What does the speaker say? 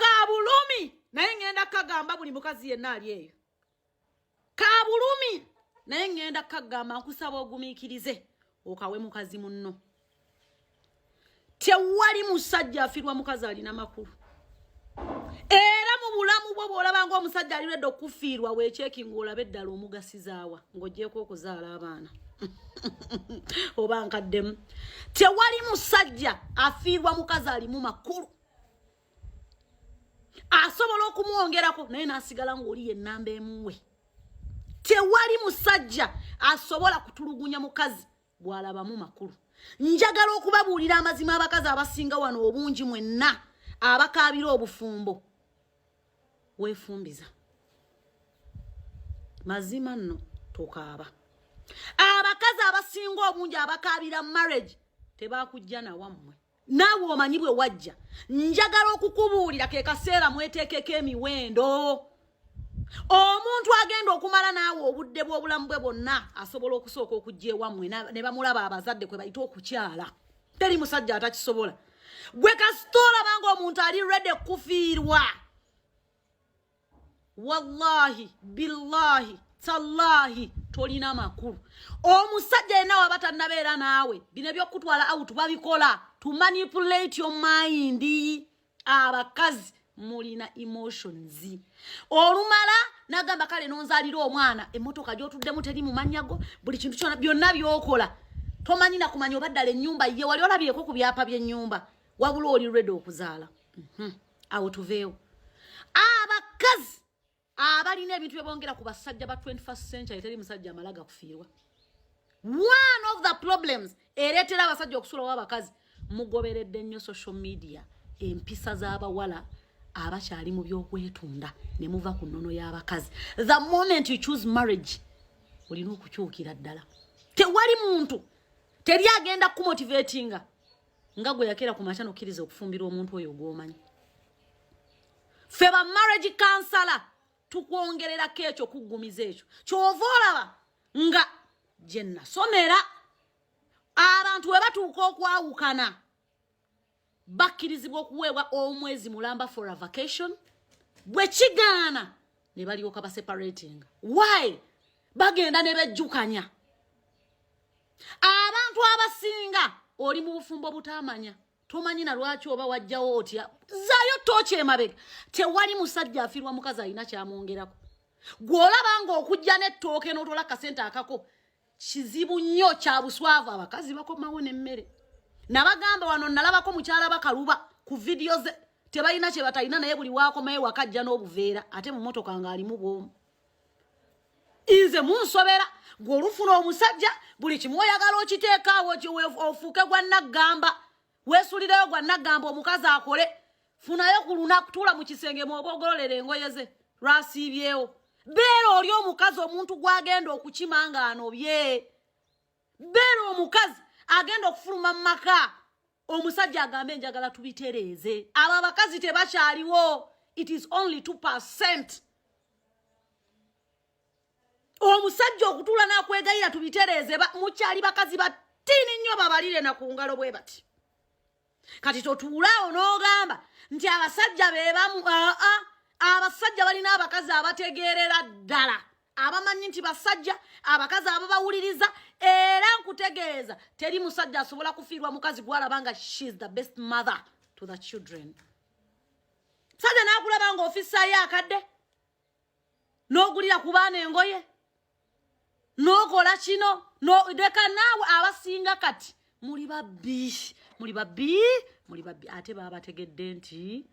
kabulumi naye ngenda kagamba buli mukazi yenna ali eyo kabulumi naye ngenda kagamba nkusaba ogumikirize okawe mukazi munno tewali musajja afirwa mukazi alina makulu era mu bulamu bwo bwolaba ng'omusajja aliredde okufiirwa weekyeki ng'olabe eddala omugasizaawa ng'oggyeko okuzaala abaana oba nkaddemu tewali musajja afiirwa mukazi alimu makulu asobola okumwongerako naye n'asigala ng'oli ye nnamba emuwe tewali musajja asobola kutulugunya mukazi bw'alabamu makulu njagala okubabuulira amazima abakazi abasinga wano obungi mwenna abakaabira obufumbo weefumbiza mazima nno tokaaba abakazi abasinga obungi abakaabira marriage tebakujja nawammwe naawe omanyi bwe wajja njagala okukubuulira ke kaseera mweteekeko emiwendo omuntu agenda okumala naawe obudde bw'obulamu bwe bwonna asobola okusooka okujja ewammwe ne bamulaba abazadde kwe bayita okukyala teri musajja atakisobola gwe kasita olaba ng'omuntu ali redde kufiirwa wallahi billahi tallahi tolina makulu omusajja yenna waba tannabeera naawe bino ebyokutwala out babikola to manipulate your mind abakazi mulina emotions olumala nagamba kale nonzalira omwana emmotoka gy'otuddemu teri mu manyago buli kintu kyona byonna byokola tomanyi na kumanya obaddala ennyumba ye wali olabyeko ku byapa by'ennyumba wabula oli ready okuzaala awo tuveewo abakazi abalina ebintu byebongera ku basajja ba 21st century teri musajja amalaga kufiirwa one of the problems ereetera abasajja okusulawo abakazi mugoberedde nnyo social media empisa z'abawala abakyali mu byokwetunda ne muva ku nnono y'abakazi the moment you choose marriage olina okukyukira ddala tewali muntu teri agenda kumotivatinga nga gwe yakera ku makya nokkiriza okufumbira omuntu oyo gw'omanyi ffe ba marriage counselor tukwongererako ekyo kuggumiza ekyo kyova olaba nga gye nasomera abantu we batuuka okwawukana bakkirizibwa okuweebwa omwezi mulamba for a vacation bwe kigaana ne balyoka baseparating why bagenda ne bejjukanya abantu abasinga oli mu bufumbo butamanya tomanyi na lwaki oba wajjawo otya zaayo tooki emabega tewali musajja afiirwa mukazi alina kyamwongerako gw'olaba ng'okujja n'ettooke n'otola kasente akako kizibu nnyo kya buswavu abakazi bakomawo n'emmere nabagamba wano nalabako mukyala bakaluba ku video ze tebalina kye batalina naye buli waakomayo wakajja n'obuveera ate mu motoka ng'alimu bwomu inze munsobera ng'olufuna omusajja buli kimu oyagala okiteekaawo ofuuke gwa naggamba weesulireyo gwa naggamba omukazi akole funayo ku lunaku tuula mu kisenge mwoba ogololera engoye ze lwasiibyewo beera oli omukazi omuntu gw'agenda okukima nga anobye beera omukazi agenda okufuluma mu maka omusajja agambe njagala tubitereeze abo abakazi tebakyaliwo it is only 2%. Omusajja okutuula n'akwegayira tubitereeze mukyali bakazi batini nnyo babalire na ku ngalo bwe bati kati totuulaawo n'ogamba nti abasajja beebamu abasajja balina abakazi abategeerera ddala abamanyi nti basajja abakazi ababawuliriza era nkutegeeza teri musajja asobola kufiirwa mukazi gwalaba nga she is the best mother to the children sajja n'akulaba nga ofisaayo akadde n'ogulira ku baana engoye n'okola kino leka naawe abasinga kati muli babbi ate baba bategedde nti